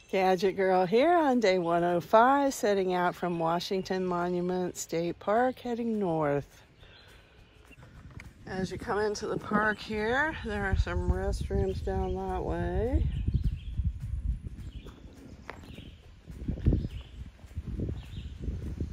Gadget Girl here on day 105, setting out from Washington Monument State Park, heading north. As you come into the park here, there are some restrooms down that way.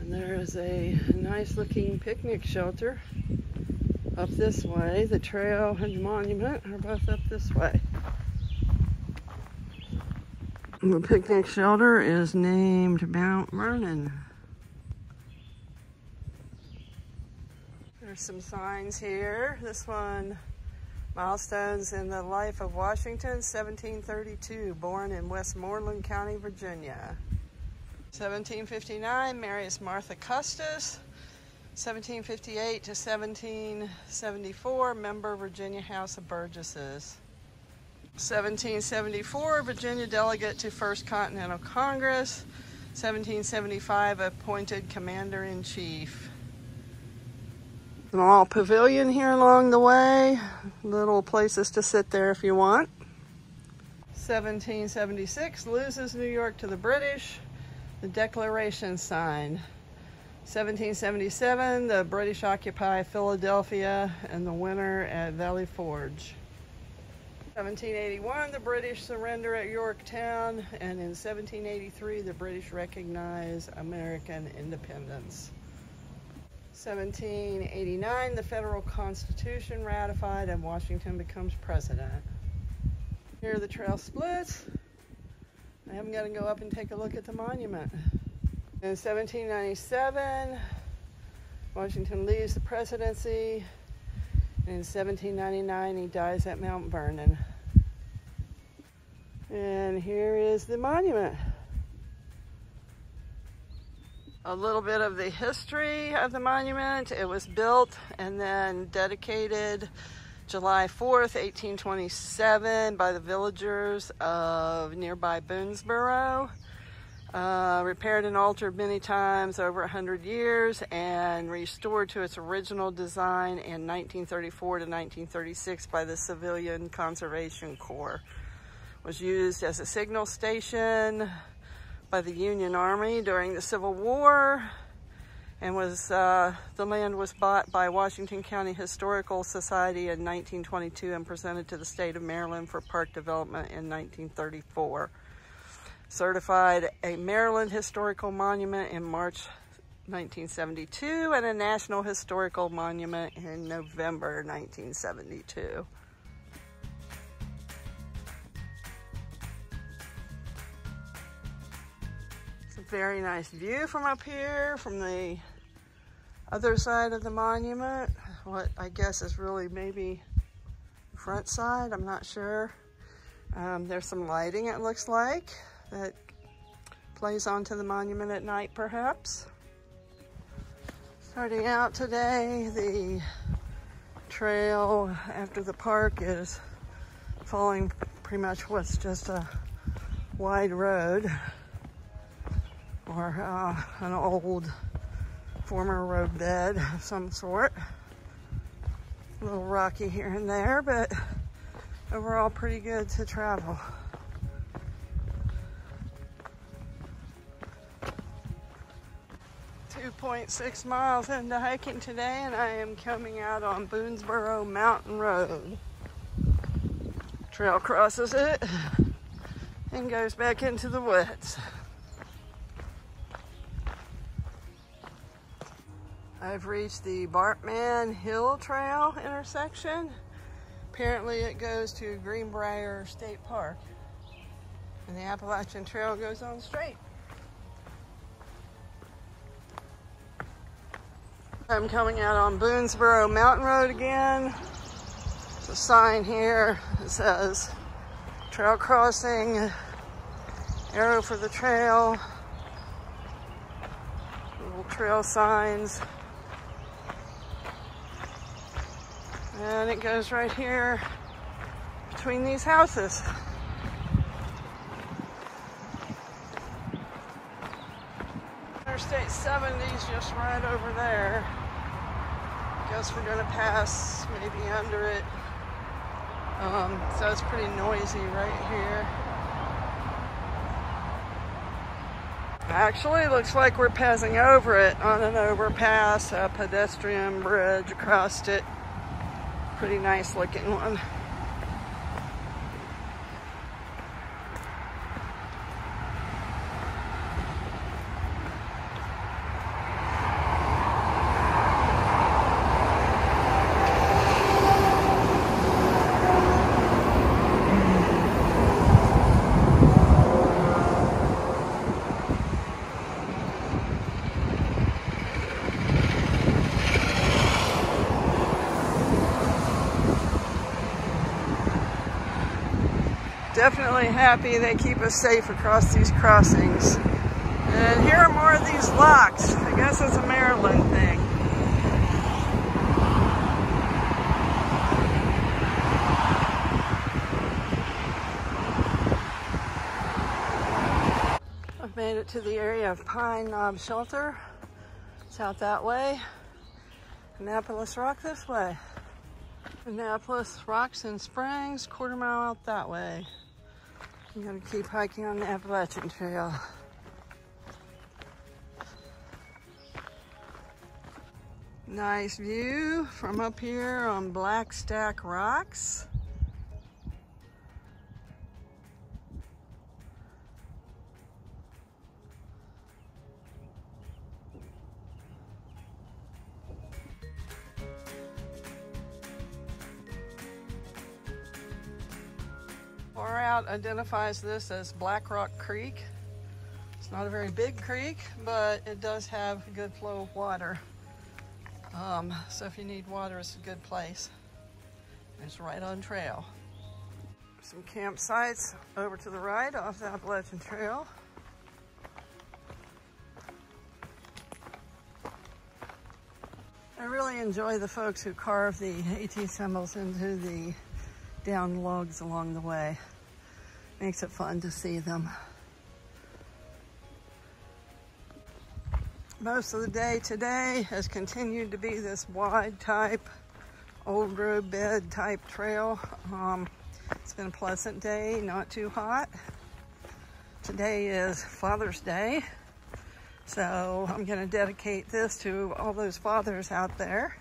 And there is a nice looking picnic shelter up this way. The trail and the monument are both up this way. The picnic shelter is named Mount Vernon. There's some signs here. This one, milestones in the life of Washington, 1732, born in Westmoreland County, Virginia. 1759, Marius Martha Custis. 1758 to 1774, member Virginia House of Burgesses. 1774, Virginia delegate to First Continental Congress. 1775, appointed commander-in-chief. Small pavilion here along the way. Little places to sit there if you want. 1776, loses New York to the British. The Declaration sign. 1777, the British occupy Philadelphia and the winter at Valley Forge. 1781, the British surrender at Yorktown, and in 1783, the British recognize American independence. 1789, the federal constitution ratified and Washington becomes president. Here the trail splits. I am going to go up and take a look at the monument. In 1797, Washington leaves the presidency. In 1799, he dies at Mount Vernon. And here is the monument. A little bit of the history of the monument. It was built and then dedicated July 4th, 1827 by the villagers of nearby Boonesboro. Repaired and altered many times over 100 years and restored to its original design in 1934 to 1936 by the Civilian Conservation Corps. Was used as a signal station by the Union Army during the Civil War, and was the land was bought by Washington County Historical Society in 1922 and presented to the state of Maryland for park development in 1934. Certified a Maryland Historical Monument in March 1972 and a National Historical Monument in November 1972. It's a very nice view from up here, from the other side of the monument. What I guess is really maybe the front side, I'm not sure. There's some lighting, it looks like, that plays onto the monument at night, perhaps. Starting out today, the trail after the park is following pretty much what's just a wide road, or an old former roadbed of some sort. A little rocky here and there, but overall pretty good to travel. 2.6 miles into hiking today, and I am coming out on Boonesboro Mountain Road. Trail crosses it and goes back into the woods. I've reached the Bartman Hill Trail intersection. Apparently it goes to Greenbrier State Park, and the Appalachian Trail goes on straight. I'm coming out on Boonesboro Mountain Road again. There's a sign here that says trail crossing, arrow for the trail, little trail signs. And it goes right here between these houses. Interstate 70 is just right over there. Guess we're gonna pass maybe under it. So it's pretty noisy right here. Actually, looks like we're passing over it on an overpass, a pedestrian bridge across it. Pretty nice looking one. Definitely happy they keep us safe across these crossings. And here are more of these locks. I guess it's a Maryland thing. I've made it to the area of Pine Knob Shelter. It's out that way. Annapolis Rock this way. Annapolis Rocks and Springs, quarter mile out that way. I'm gonna keep hiking on the Appalachian Trail. Nice view from up here on Black Stack Rocks. Far out identifies this as Black Rock Creek. It's not a very big creek, but it does have a good flow of water. So if you need water, it's a good place. It's right on trail. Some campsites over to the right off the Appalachian Trail. I really enjoy the folks who carve the AT symbols into the down logs along the way. Makes it fun to see them. Most of the day today has continued to be this wide type, old road bed type trail. It's been a pleasant day, not too hot. Today is Father's Day, so I'm gonna dedicate this to all those fathers out there.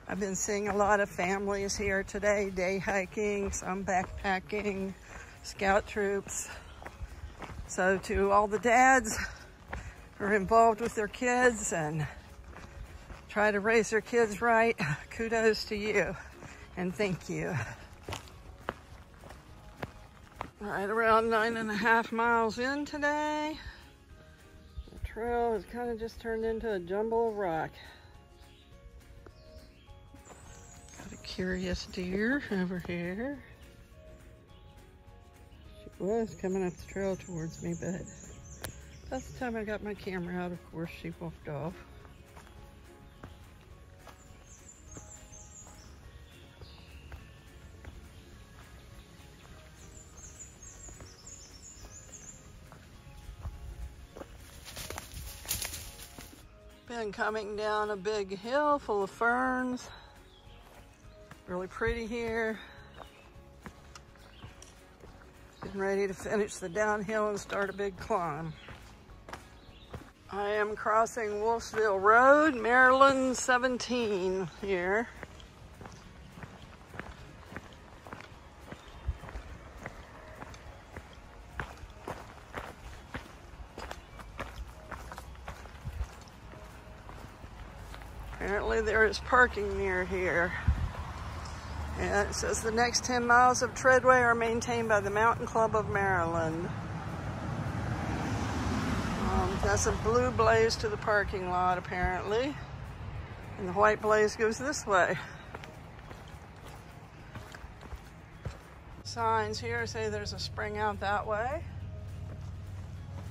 I've been seeing a lot of families here today, day hiking, some backpacking, scout troops. So to all the dads who are involved with their kids and try to raise their kids right, kudos to you and thank you. Right around 9.5 miles in today. The trail has kind of just turned into a jumble of rock. Got a curious deer over here. She was coming up the trail towards me, but that's the time I got my camera out. Of course, she walked off. Been coming down a big hill full of ferns. Really pretty here. Getting ready to finish the downhill and start a big climb. I am crossing Wolfsville Road, Maryland 17 here. Apparently there is parking near here. And it says the next 10 miles of treadway are maintained by the Mountain Club of Maryland. That's a blue blaze to the parking lot apparently. And the white blaze goes this way. Signs here say there's a spring out that way.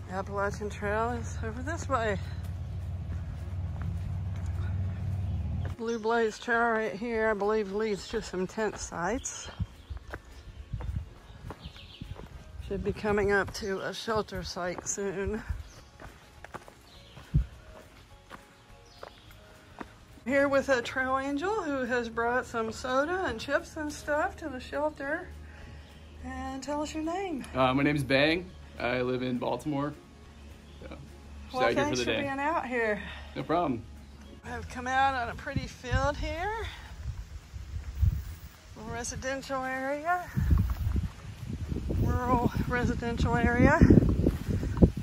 The Appalachian Trail is over this way. Blue blaze trail right here, I believe, leads to some tent sites. Should be coming up to a shelter site soon. Here with a trail angel who has brought some soda and chips and stuff to the shelter. And tell us your name. My name is Bang. I live in Baltimore. So. Well, thanks for being out here. No problem. I've come out on a pretty field here. A residential area. Rural residential area.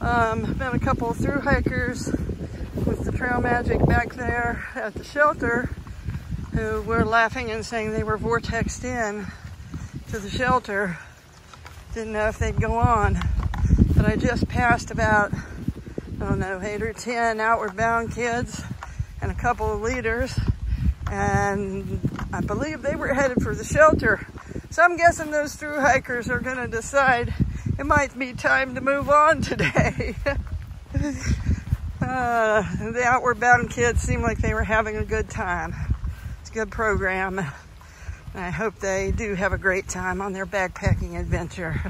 Met a couple of through hikers with the trail magic back there at the shelter who were laughing and saying they were vortexed in to the shelter. Didn't know if they'd go on. But I just passed about, I don't know, 8 or 10 outward bound kids and a couple of leaders, and I believe they were headed for the shelter. So I'm guessing those through hikers are gonna decide it might be time to move on today. The outward bound kids seem like they were having a good time. It's a good program. And I hope they do have a great time on their backpacking adventure.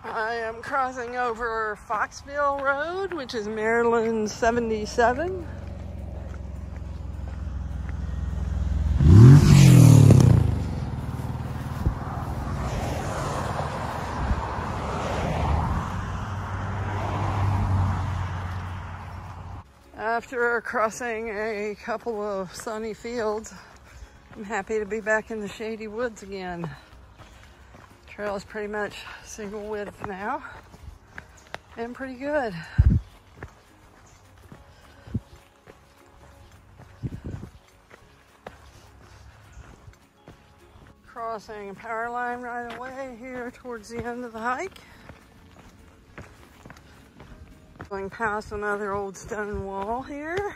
I am crossing over Foxville Road, which is Maryland 77. After crossing a couple of sunny fields, I'm happy to be back in the shady woods again. Trail is pretty much single width now, and pretty good. Crossing a power line right away here towards the end of the hike. Going past another old stone wall here.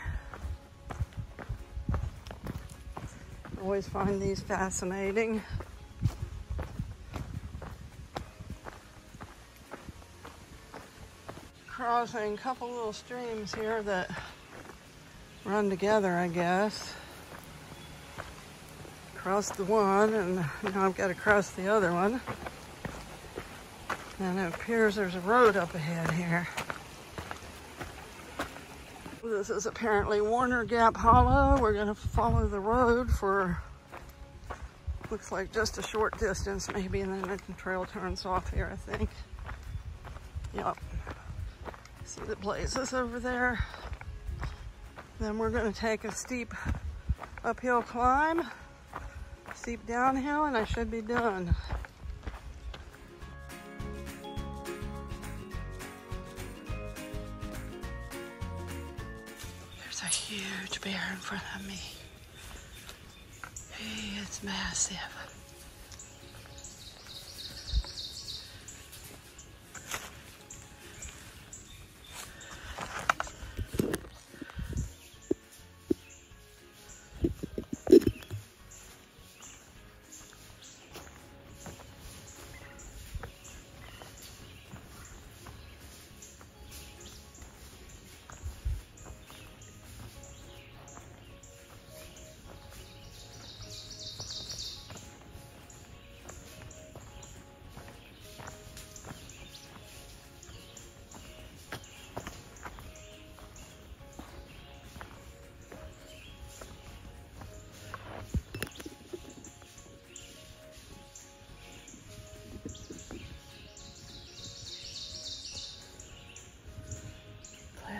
Always find these fascinating. Crossing a couple little streams here that run together, I guess. Crossed the one, and now I've got to cross the other one. And it appears there's a road up ahead here. This is apparently Warner Gap Hollow. We're going to follow the road for, looks like just a short distance maybe, and then the trail turns off here, I think. Yep. See the blazes over there. Then we're going to take a steep uphill climb, steep downhill, and I should be done. There's a huge bear in front of me. Hey, it's massive.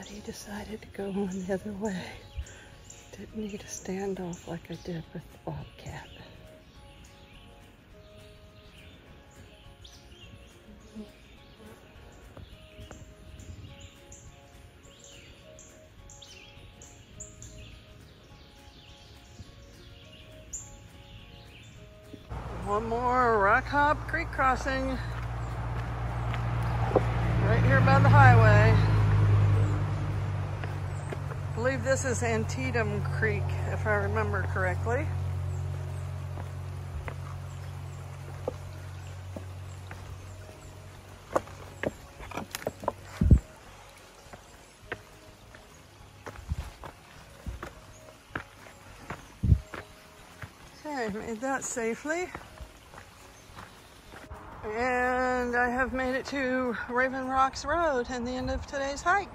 He decided to go on the other way. Didn't need a standoff like I did with the bobcat. One more Rock Hop Creek crossing right here by the highway. I believe this is Antietam Creek, if I remember correctly. Okay, made that safely. And I have made it to Raven Rocks Road and the end of today's hike.